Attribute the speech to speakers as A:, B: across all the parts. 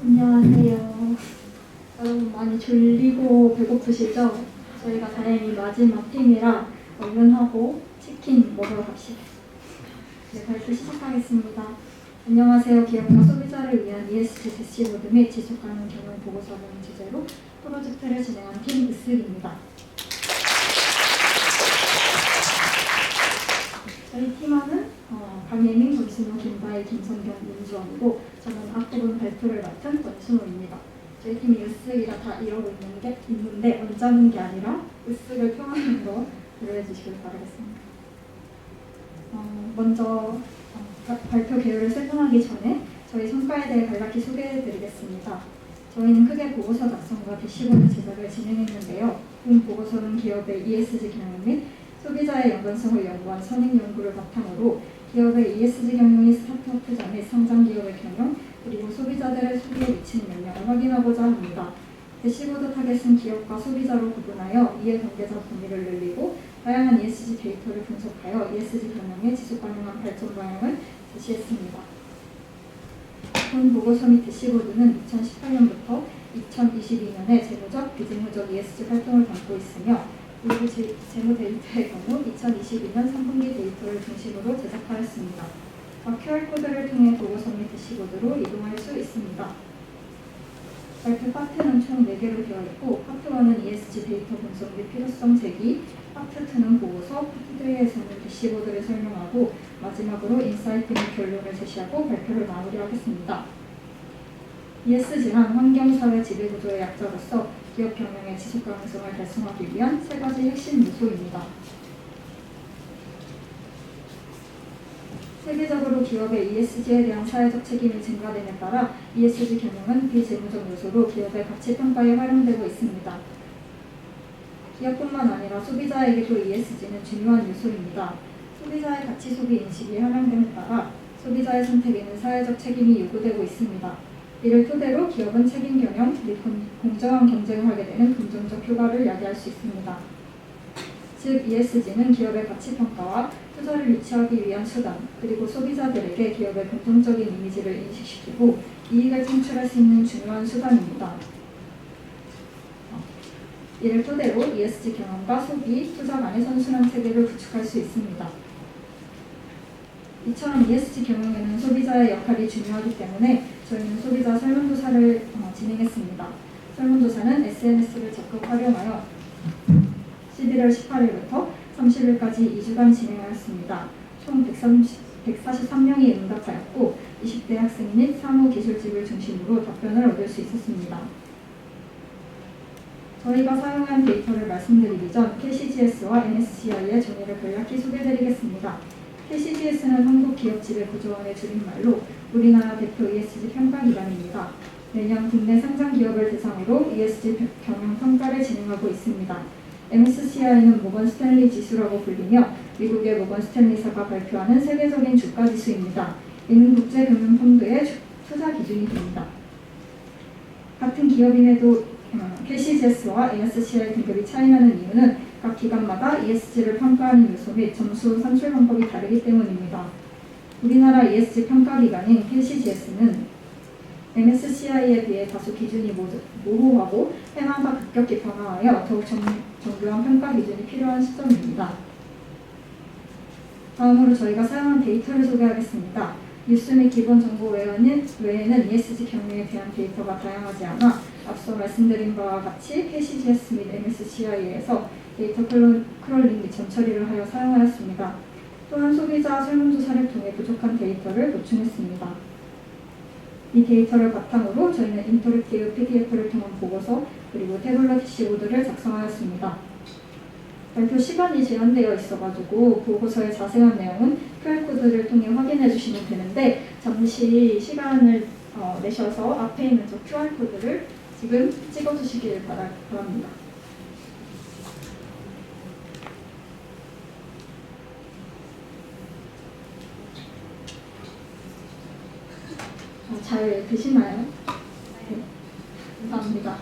A: 안녕하세요. 여러분 많이 졸리고 배고프시죠? 저희가 다행히 마지막 팀이라 얼른 하고 치킨 먹으러 갑시다. 네, 발표 시작하겠습니다. 안녕하세요. 기업과 소비자를 위한 ESG 대시보드 및 지속가능 경영 보고서라는 주제로 프로젝트를 진행한 팀 으쓱입니다. 저희 팀원은 강예민, 권순호, 김다희, 김성경, 민주원이고 저는 앞부분 발표를 맡은 권순호입니다. 저희 팀이 으쓱이라 다 이러고 있는데 언짢은 게 아니라 으쓱을 평안으로 이해해 주시길 바라겠습니다. 먼저 발표 개요를 세분하기 전에 저희 성과에 대해 간략히 소개해 드리겠습니다. 저희는 크게 보고서 작성과 대시보드 제작을 진행했는데요. 본 보고서는 기업의 ESG 경영 및 소비자의 연관성을 연구한 선행 연구를 바탕으로 기업의 ESG 경영이 스타트업자 및 상장 기업의 경영 그리고 소비자들의 소비에 미치는 영향을 확인하고자 합니다. 대시보드 타겟은 기업과 소비자로 구분하여 이해관계자 범위를 늘리고 다양한 ESG 데이터를 분석하여 ESG 경영의 지속가능한 발전 방향을 제시했습니다. 본 보고서 및 대시보드는 2018년부터 2022년에 재무적, 비재무적 ESG 활동을 담고 있으며 그리고 재무 데이터의 경우 2022년 3분기 데이터를 중심으로 제작하였습니다. QR코드를 통해 보고서 및 대시보드로 이동할 수 있습니다. 발표 파트는 총 4개로 되어 있고 파트 1은 ESG 데이터 분석 및 필요성 제기, 파트 2는 보고서, 파트 3에서는 대시보드를 설명하고 마지막으로 인사이트 및 결론을 제시하고 발표를 마무리하겠습니다. ESG란 환경사회 지배구조의 약자로서 기업 경영의 지속가능성을 달성하기 위한 3가지 핵심 요소입니다. 세계적으로 기업의 ESG에 대한 사회적 책임이 증가됨에 따라 ESG 경영은 비재무적 요소로 기업의 가치 평가에 활용되고 있습니다. 기업뿐만 아니라 소비자에게도 ESG는 중요한 요소입니다. 소비자의 가치 소비 인식이 향상됨에 따라 소비자의 선택에는 사회적 책임이 요구되고 있습니다. 이를 토대로 기업은 책임 경영 및 공정한 경쟁을 하게 되는 긍정적 효과를 야기할 수 있습니다. 즉 ESG는 기업의 가치 평가와 투자를 유치하기 위한 수단, 그리고 소비자들에게 기업의 긍정적인 이미지를 인식시키고 이익을 창출할 수 있는 중요한 수단입니다. 이를 토대로 ESG 경영과 소비, 투자 간의 선순환 체계를 구축할 수 있습니다. 이처럼 ESG 경영에는 소비자의 역할이 중요하기 때문에 저희는 소비자 설문조사를 진행했습니다. 설문조사는 SNS를 적극 활용하여 11월 18일부터 30일까지 2주간 진행하였습니다. 총 143명이 응답하였고 20대 학생 및 사무기술직을 중심으로 답변을 얻을 수 있었습니다. 저희가 사용한 데이터를 말씀드리기 전 KCGS와 MSCI의 정의를 간략히 소개해드리겠습니다. KCGS는 한국기업지배구조원의 줄임말로 우리나라 대표 ESG 평가기관입니다. 매년 국내 상장 기업을 대상으로 ESG 경영 평가를 진행하고 있습니다. MSCI는 모건 스탠리 지수라고 불리며 미국의 모건 스탠리사가 발표하는 세계적인 주가지수입니다. 이는 국제금융펀드의 투자 기준이 됩니다. 같은 기업임에도 KCGS와 MSCI 등급이 차이나는 이유는 각 기관마다 ESG를 평가하는 요소 및 점수 산출 방법이 다르기 때문입니다. 우리나라 ESG 평가기관인 KCGS는 MSCI에 비해 다소 기준이 모호하고 해마다 급격히 변화하여 더욱 정교한 평가 기준이 필요한 시점입니다. 다음으로 저희가 사용한 데이터를 소개하겠습니다. 뉴스 및 기본 정보 외에는 ESG 경영에 대한 데이터가 다양하지 않아 앞서 말씀드린 바와 같이 KCGS 및 MSCI에서 데이터 크롤링 및 전처리를 하여 사용하였습니다. 또한 소비자 설문조사를 통해 부족한 데이터를 보충했습니다. 이 데이터를 바탕으로 저희는 인터랙티브 PDF를 통한 보고서 그리고 태블릿 대시보드를 작성하였습니다. 발표 시간이 제한되어 있어가지고 보고서의 자세한 내용은 QR코드를 통해 확인해 주시면 되는데 잠시 시간을 내셔서 앞에 있는 저 QR코드를 지금 찍어주시길 바랍니다. 잘 되시나요? 네, 감사합니다.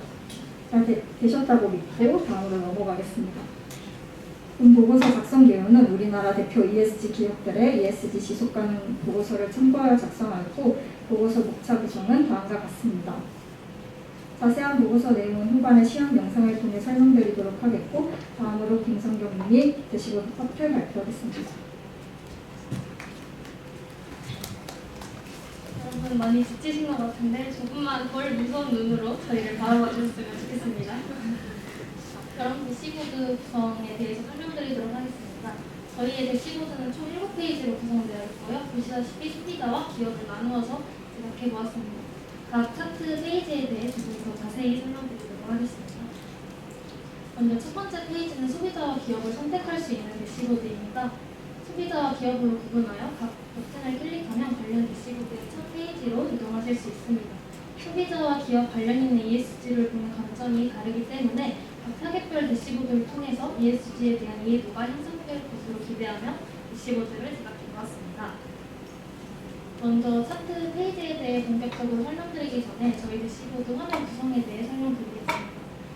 A: 잘 되셨다고 믿고 다음으로 넘어가겠습니다. 본 보고서 작성 개요는 우리나라 대표 ESG 기업들의 ESG 지속가능 보고서를 참고하여 작성하였고 보고서 목차 구성은 다음과 같습니다. 자세한 보고서 내용은 후반의 시험 영상을 통해 설명드리도록 하겠고, 다음으로 김성경 님이 대시보드 파트를 발표하겠습니다.
B: 여러분 많이 지치신 것 같은데 조금만 덜 무서운 눈으로 저희를 바라봐 주셨으면 좋겠습니다. 그럼 대시보드 구성에 대해서 설명드리도록 하겠습니다. 저희의 대시보드는 총 7페이지로 구성되어 있고요. 보시다시피 소비자와 기업을 나누어서 제작해보았습니다. 각 차트 페이지에 대해 더 자세히 설명드리도록 하겠습니다. 먼저 첫 번째 페이지는 소비자와 기업을 선택할 수 있는 대시보드입니다. 소비자와 기업으로 구분하여 각 버튼을 클릭하면 관련 대시보드의 첫 페이지로 이동하실 수 있습니다. 소비자와 기업 관련 있는 ESG를 보는 관점이 다르기 때문에 각 타겟별 대시보드를 통해서 ESG에 대한 이해도가 향상될 것으로 기대하며 대시보드를 제작해보았습니다. 먼저 차트 페이지에 대해 본격적으로 설명드리기 전에 저희 대시보드 화면 구성에 대해 설명드리겠습니다.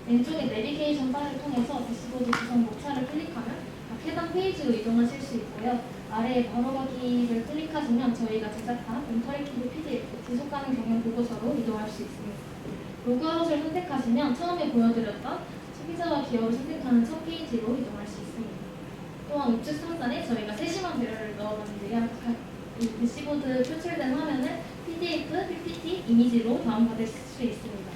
B: 왼쪽에 내비게이션 바를 통해서 대시보드 구성 모차를 클릭하면 각 해당 페이지로 이동하실 수 있고요. 아래에 바로가기를 클릭하시면 저희가 제작한 인터랙티브 PDF 지속 가능 경영 보고서로 이동할 수 있습니다. 로그아웃을 선택하시면 처음에 보여드렸던 소비자와 기업을 선택하는 첫 페이지로 이동할 수 있습니다. 또한 우측 상단에 저희가 세심한 배열을 넣어봤는데요. 이 대시보드 표출된 화면을 PDF, PPT, 이미지로 다운받을 수 있습니다.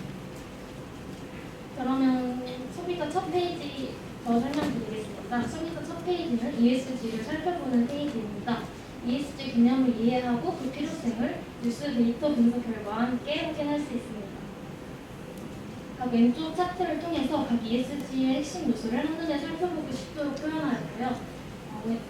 B: 그러면 소비자 첫 페이지 더 설명드리겠습니다. 소비자 첫 페이지는 ESG를 살펴보는 페이지입니다. ESG 개념을 이해하고 그 필요성을 뉴스 데이터 분석 결과와 함께 확인할 수 있습니다. 각 왼쪽 차트를 통해서 각 ESG의 핵심 요소를 한눈에 살펴보기 쉽도록 표현하였고요.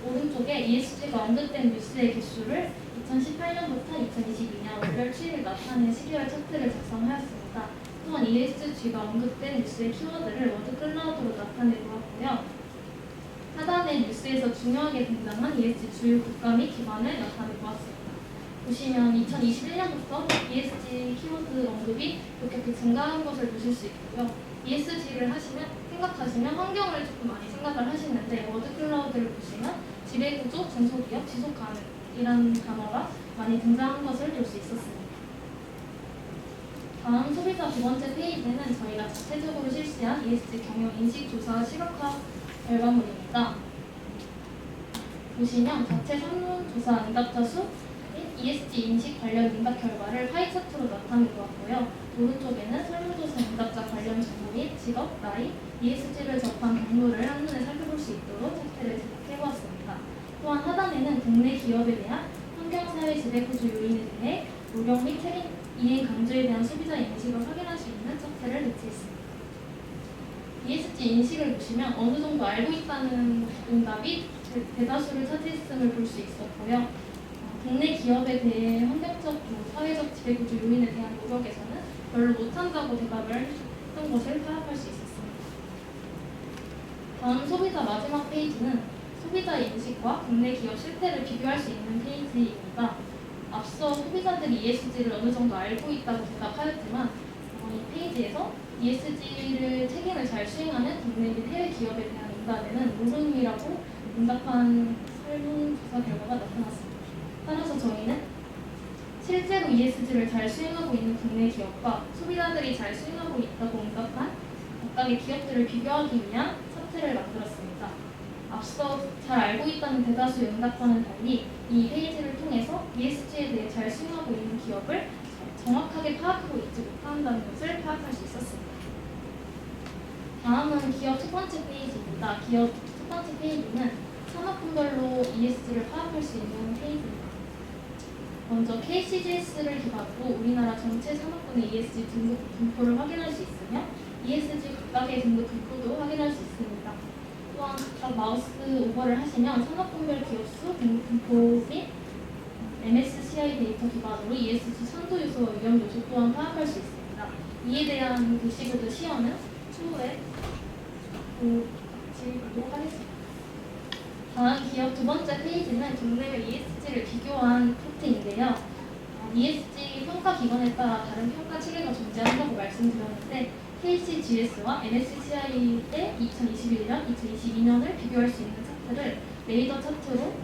B: 오른쪽에 ESG가 언급된 뉴스의 개수를 2018년부터 2022년 월별 추이를 나타내는 시계열 차트를 작성하였습니다. 또한 ESG가 언급된 뉴스의 키워드를 워드 클라우드로 나타내 보았고요. 하단에 뉴스에서 중요하게 등장한 ESG 주요 국가 및 기관을 나타내 보았습니다. 보시면 2021년부터 ESG 키워드 언급이 급격히 증가한 것을 보실 수 있고요. ESG를 생각하시면 환경을 조금 많이 생각을 하시는데 워드 클라우드를 보시면 지배구조, 중소기업, 지속가능이라는 단어가 많이 등장한 것을 볼 수 있었습니다. 다음 소비자 두 번째 페이지는 저희가 자체적으로 실시한 ESG 경영 인식 조사 시각화 결과물입니다. 보시면 자체 설문조사 응답자 수 및 ESG 인식 관련 응답 결과를 파이 차트로 나타내 보았고요. 오른쪽에는 설문조사 응답자 관련 정보 및 직업, 나이, ESG를 접한 경로를 한눈에 살펴볼 수 있도록 차트를 제작해보았습니다. 또한 하단에는 국내 기업에 대한 환경사회 지배구조 요인에 대해 노력 및 책임 이행 강조에 대한 소비자 인식을 확인할 수 있는 차트를 배치했습니다. ESG 인식을 보시면 어느 정도 알고 있다는 응답이 대다수를 차지했음을 볼 수 있었고요. 국내 기업에 대해 환경적, 사회적 지배구조 요인에 대한 노력에서는 별로 못한다고 대답을 했던 것을 파악할 수 있었습니다. 다음 소비자 마지막 페이지는 소비자 인식과 국내 기업 실태를 비교할 수 있는 페이지입니다. 앞서 소비자들이 ESG를 어느 정도 알고 있다고 대답하였지만 이 페이지에서 ESG를 책임을 잘 수행하는 국내 및 해외 기업에 대한 응답에는 모름이라고 응답한 설문조사 결과가 나타났습니다. 따라서 저희는 실제로 ESG를 잘 수행하고 있는 국내 기업과 소비자들이 잘 수행하고 있다고 응답한 각각의 기업들을 비교하기 위한 차트를 만들었습니다. 앞서 잘 알고 있다는 대다수 응답과는 달리 이 페이지를 통해서 ESG에 대해 잘 수행하고 있는 기업을 정확하게 파악하고 있지 못한다는 것을 파악할 수 있었습니다. 다음은 기업 첫 번째 페이지입니다. 기업 첫 번째 페이지는 산업군별로 ESG를 파악할 수 있는 페이지입니다. 먼저 KCGS를 기반으로 우리나라 전체 산업군의 ESG 등급 분포를 확인할 수 있으며 ESG 각각의 등급 분포도 확인할 수 있습니다. 또한 각각 마우스 오버를 하시면 산업군별 기업수, 등급 분포 및 MSCI 데이터 기반으로 ESG 선도 요소와 위험 요소 또한 파악할 수 있습니다. 이에 대한 대시보드 시연은 추후에 같이 보도록 하겠습니다. 다음 기업 두 번째 페이지는 국내외 ESG를 비교한 차트인데요. ESG 평가 기관에 따라 다른 평가 체계가 존재한다고 말씀드렸는데 KCGS와 MSCI의 2021년, 2022년을 비교할 수 있는 차트를 레이더 차트로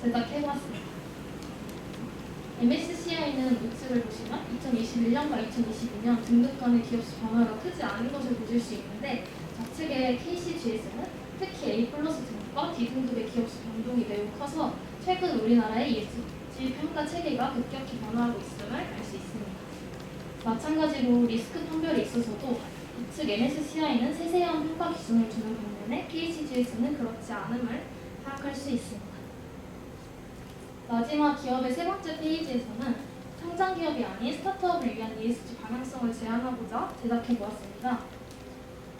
B: 제작해보았습니다. MSCI는 우측을 보시면 2021년과 2022년 등급 간의 기업수 변화가 크지 않은 것을 보실 수 있는데, 좌측의 KCGS는 특히 A 플러스 등급과 D 등급의 기업수 변동이 매우 커서 최근 우리나라의 ESG 평가 체계가 급격히 변화하고 있음을 알 수 있습니다. 마찬가지로 리스크 판별에 있어서도 우측 MSCI는 세세한 평가 기준을 두는 반면에 KCGS는 그렇지 않음을 파악할 수 있습니다. 마지막 기업의 세 번째 페이지에서는 성장 기업이 아닌 스타트업을 위한 ESG 방향성을 제안하고자 제작해 보았습니다.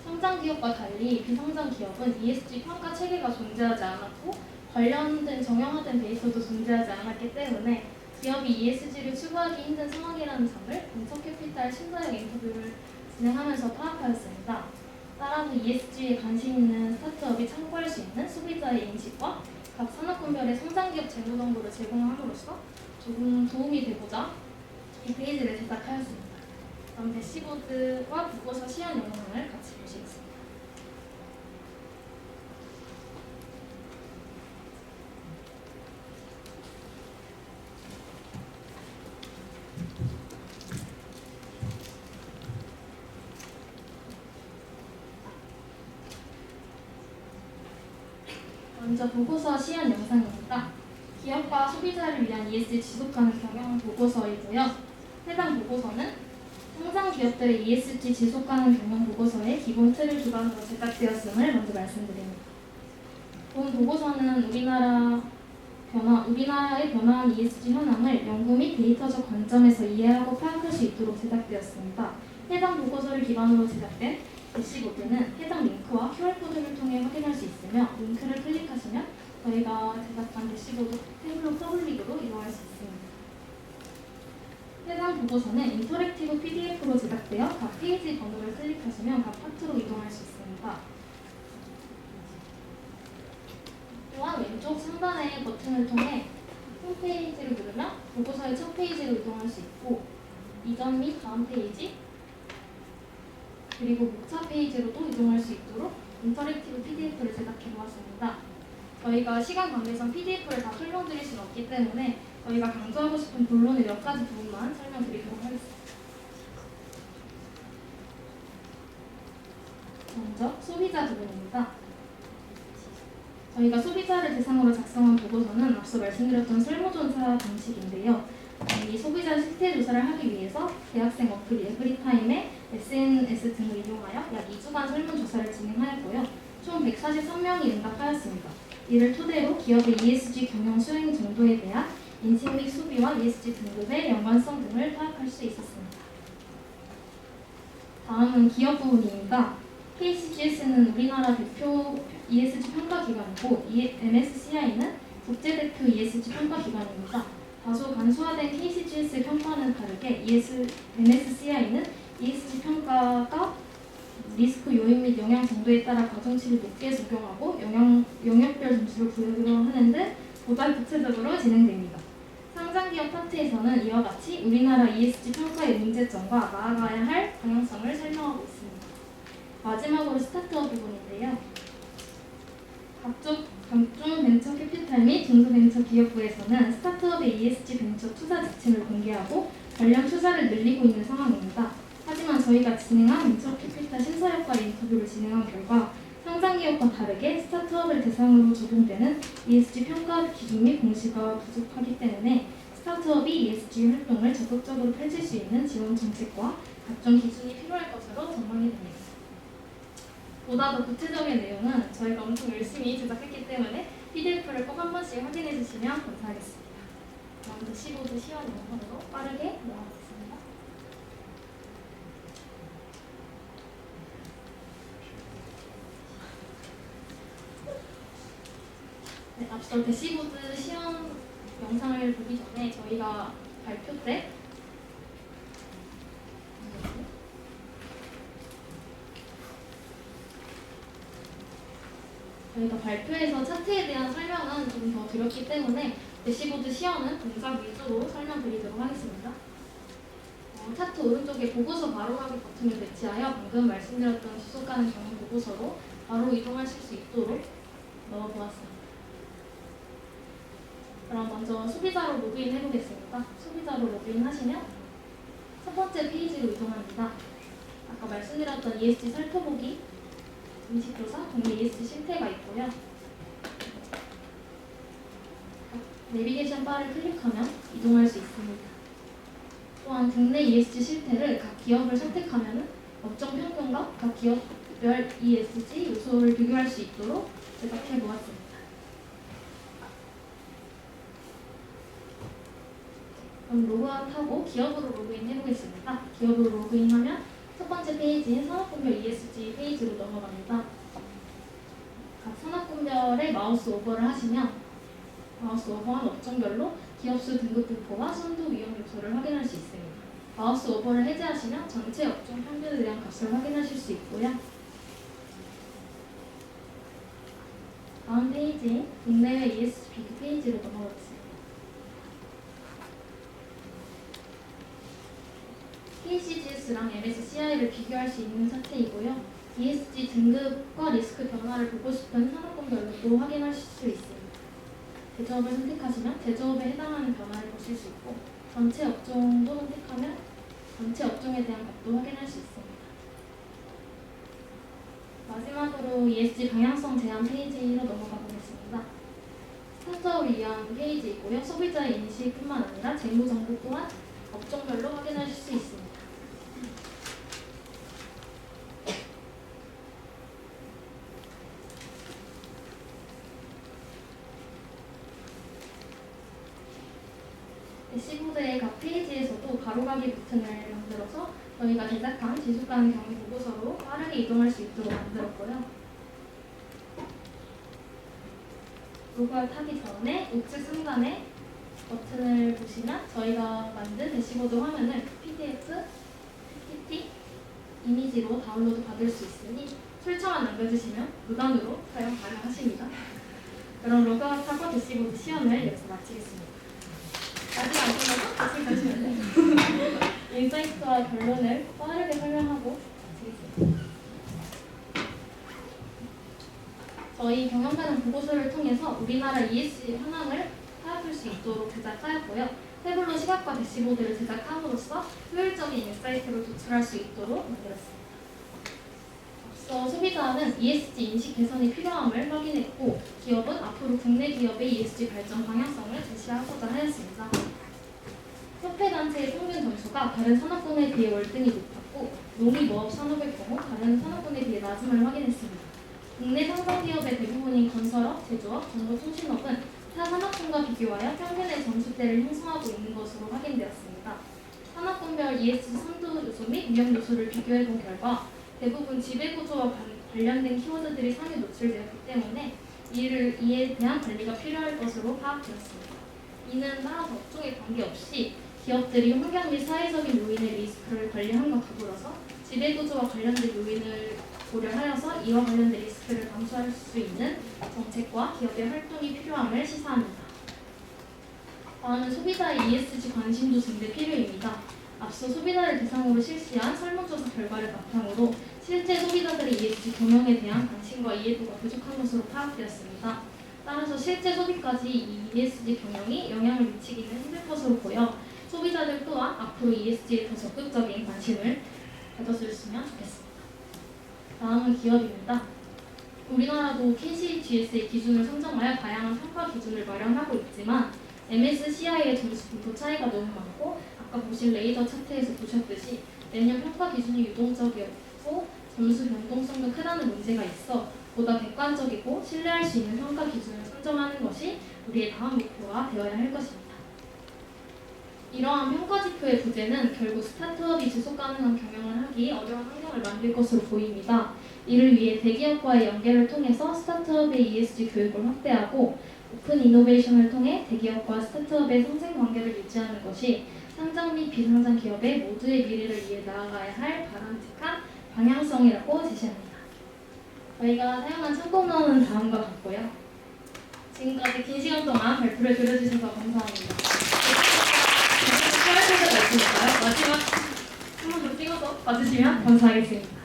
B: 성장 기업과 달리 비성장 기업은 ESG 평가 체계가 존재하지 않았고 관련된 정형화된 데이터도 존재하지 않았기 때문에 기업이 ESG를 추구하기 힘든 상황이라는 점을 벤처캐피탈 심사역 인터뷰를 진행하면서 파악하였습니다. 따라서 ESG에 관심 있는 스타트업이 참고할 수 있는 소비자의 인식과 각 산업군별의 성장기업 재무 정보를 제공함으로써 조금 도움이 되고자 이 페이지를 제작하였습니다. 그럼 대시보드와 보고서 시연 영상을 같이 보시겠습니다. 먼저 보고서 시연 영상입니다. 기업과 소비자를 위한 ESG 지속가능 경영 보고서이고요. 해당 보고서는 성장 기업들의 ESG 지속가능 경영 보고서의 기본 틀을 기반으로 제작되었음을 먼저 말씀드립니다. 본 보고서는 우리나라의 변화한 ESG 현황을 연구 및 데이터적 관점에서 이해하고 파악할 수 있도록 제작되었습니다. 해당 보고서를 기반으로 제작된 대시보드는 해당 링크와 QR코드를 통해 확인할 수 있으며, 링크를 클릭하시면 저희가 제작한 대시보드 태블릿 퍼블릭으로 이용할 수 있습니다. 해당 보고서는 인터랙티브 PDF로 제작되어 각 페이지 번호를 클릭하시면 각 파트로 이동할 수 있습니다. 또한 왼쪽 상단의 버튼을 통해 홈페이지를 누르면 보고서의 첫 페이지로 이동할 수 있고, 이전 및 다음 페이지, 그리고 목차 페이지로도 이동할 수 있도록 인터랙티브 PDF를 제작해 보았습니다. 저희가 시간 관계상 PDF를 다 설명드릴 수는 없기 때문에 저희가 강조하고 싶은 본론의 몇 가지 부분만 설명드리도록 하겠습니다. 먼저 소비자 부분입니다. 저희가 소비자를 대상으로 작성한 보고서는 앞서 말씀드렸던 설문조사 방식인데요. 이 소비자 실태 조사를 하기 위해서 대학생 어플 에브리타임의 SNS 등을 이용하여 약 2주간 설문조사를 진행하였고요. 총 143명이 응답하였습니다. 이를 토대로 기업의 ESG 경영 수행 정도에 대한 인식 및 소비와 ESG 등급의 연관성 등을 파악할 수 있었습니다. 다음은 기업 부분입니다. KCGS는 우리나라 대표 ESG 평가 기관이고 MSCI는 국제 대표 ESG 평가 기관입니다. 다소 간소화된 KCGS 평가는 다르게 MSCI는 ESG 평가가 리스크 요인 및 영향 정도에 따라 가중치를 높게 적용하고 영역별 점수를 부여하는 등 보다 구체적으로 진행됩니다. 상장기업 파트에서는 이와 같이 우리나라 ESG 평가의 문제점과 나아가야 할 방향성을 설명하고 있습니다. 마지막으로 스타트업 부분인데요. 각종 벤처 캐피탈 및 중소벤처 기업부에서는 스타트업의 ESG 벤처 투자 지침을 공개하고 관련 투자를 늘리고 있는 상황입니다. 하지만 저희가 진행한 벤처 캐피탈 심사역과 인터뷰를 진행한 결과 상장기업과 다르게 스타트업을 대상으로 적용되는 ESG 평가 기준 및 공시가 부족하기 때문에 스타트업이 ESG 활동을 적극적으로 펼칠 수 있는 지원 정책과 각종 기준이 필요할 것으로 전망이 됩니다. 보다 더 구체적인 내용은 저희가 엄청 열심히 제작했기 때문에 PDF를 꼭 한 번씩 확인해 주시면 감사하겠습니다. 그럼 대시보드 시연 영상으로 빠르게 넘어가겠습니다. 네, 앞서 대시보드 시연 영상을 보기 전에 저희가 발표 때 저희가 발표에서 차트에 대한 설명은 좀 더 드렸기 때문에 대시보드 시연은 동작 위주로 설명드리도록 하겠습니다. 차트 오른쪽에 보고서 바로하기 버튼을 배치하여 방금 말씀드렸던 지속가능 경영 보고서로 바로 이동하실 수 있도록 넣어보았습니다. 그럼 먼저 소비자로 로그인 해보겠습니다. 소비자로 로그인 하시면 첫 번째 페이지로 이동합니다. 아까 말씀드렸던 ESG 살펴보기, 인식조사, 국내 ESG 실태가 있고요. 내비게이션 바를 클릭하면 이동할 수 있습니다. 또한 국내 ESG 실태를 각 기업을 선택하면 업종 평균과 각 기업별 ESG 요소를 비교할 수 있도록 제작해 보았습니다. 그럼 로그아웃하고 기업으로 로그인 해보겠습니다. 기업으로 로그인하면 첫 번째 페이지인 산업군별 ESG 페이지로 넘어갑니다. 각 산업군별에 마우스 오버를 하시면 마우스 오버한 업종별로 기업수 등급 분포와 선도 위험 요소를 확인할 수 있습니다. 마우스 오버를 해제하시면 전체 업종 평균에 대한 값을 확인하실 수 있고요. 다음 페이지인 국내외 ESG 비교 페이지로 넘어가겠습니다. KCGS랑 MSCI를 비교할 수 있는 사태이고요. ESG 등급과 리스크 변화를 보고 싶은 산업군별로도 확인하실 수 있습니다. 제조업을 선택하시면 제조업에 해당하는 변화를 보실 수 있고 전체 업종도 선택하면 전체 업종에 대한 값도 확인할 수 있습니다. 마지막으로 ESG 방향성 제한 페이지로 넘어가 보겠습니다. 스타트업을 위한 페이지이고요. 소비자의 인식뿐만 아니라 재무 정보 또한 업종별로 확인하실 수 있습니다. 대시보드의 각 페이지에서도 가로가기 버튼을 만들어서 저희가 제작한 지속가능 경영 보고서로 빠르게 이동할 수 있도록 만들었고요. 로그아웃 하기 전에 우측 상단에 버튼을 보시면 저희가 만든 대시보드 화면을 PDF, PPT, 이미지로 다운로드 받을 수 있으니 출처만 남겨주시면 무단으로 사용 가능하십니다. 그럼 로그아웃하고 대시보드 시연을 여기서 마치겠습니다. 아직 안 끝나서 다시 보시면 돼요. 인사이트와 결론을 빠르게 설명하고 마치겠습니다. 저희 경영가능 보고서를 통해서 우리나라 ESG 현황을 파악할 수 있도록 제작하였고요. 태블로 시각화 대시보드를 제작함으로써 효율적인 인사이트를 도출할 수 있도록 만들었습니다. 앞서 소비자는 ESG 인식 개선이 필요함을 확인했고 기업은 앞으로 국내 기업의 ESG 발전 방향성을 제시하고자 하였습니다. 협회단체의 평균 점수가 다른 산업군에 비해 월등히 높았고 농림무업 산업의 경우 다른 산업군에 비해 낮음을 확인했습니다. 국내 상장기업의 대부분인 건설업, 제조업, 정보통신업은 타 산업군과 비교하여 평균의 점수대를 형성하고 있는 것으로 확인되었습니다. 산업군별 ESG 선도 요소 및 위험 요소를 비교해본 결과 대부분 지배구조와 관련된 키워드들이 상위 노출되었기 때문에 이에 대한 관리가 필요할 것으로 파악되었습니다. 이는 따라서 업종에 관계없이 기업들이 환경 및 사회적인 요인의 리스크를 관리함과 더불어서 지배구조와 관련된 요인을 고려하여서 이와 관련된 리스크를 감수할 수 있는 정책과 기업의 활동이 필요함을 시사합니다. 다음은 소비자의 ESG 관심도 증대 필요입니다. 앞서 소비자를 대상으로 실시한 설문조사 결과를 바탕으로 실제 소비자들의 ESG 경영에 대한 관심과 이해도가 부족한 것으로 파악되었습니다. 따라서 실제 소비까지 이 ESG 경영이 영향을 미치기는 힘들 것으로 보여 소비자들 또한 앞으로 ESG에 더 적극적인 관심을 가져주셨으면 좋겠습니다. 다음은 기업입니다. 우리나라도 KCGS의 기준을 선정하여 다양한 평가 기준을 마련하고 있지만 MSCI의 점수 분포 차이가 너무 많고 아까 보신 레이더 차트에서 보셨듯이 매년 평가 기준이 유동적이었고 점수 변동성도 크다는 문제가 있어 보다 객관적이고 신뢰할 수 있는 평가 기준을 선정하는 것이 우리의 다음 목표가 되어야 할 것입니다. 이러한 평가 지표의 부재는 결국 스타트업이 지속 가능한 경영을 하기 어려운 환경을 만들 것으로 보입니다. 이를 위해 대기업과의 연계를 통해서 스타트업의 ESG 교육을 확대하고 오픈 이노베이션을 통해 대기업과 스타트업의 상생 관계를 유지하는 것이 상장 및 비상장 기업의 모두의 미래를 위해 나아가야 할 바람직한 방향성이라고 제시합니다. 저희가 사용한 참고문헌은 다음과 같고요. 지금까지 긴 시간 동안 발표를 들어주셔서 감사합니다. 촬영 때가 있으니까요. 마지막 한 번 더 찍어서 봐주시면 감사하겠습니다.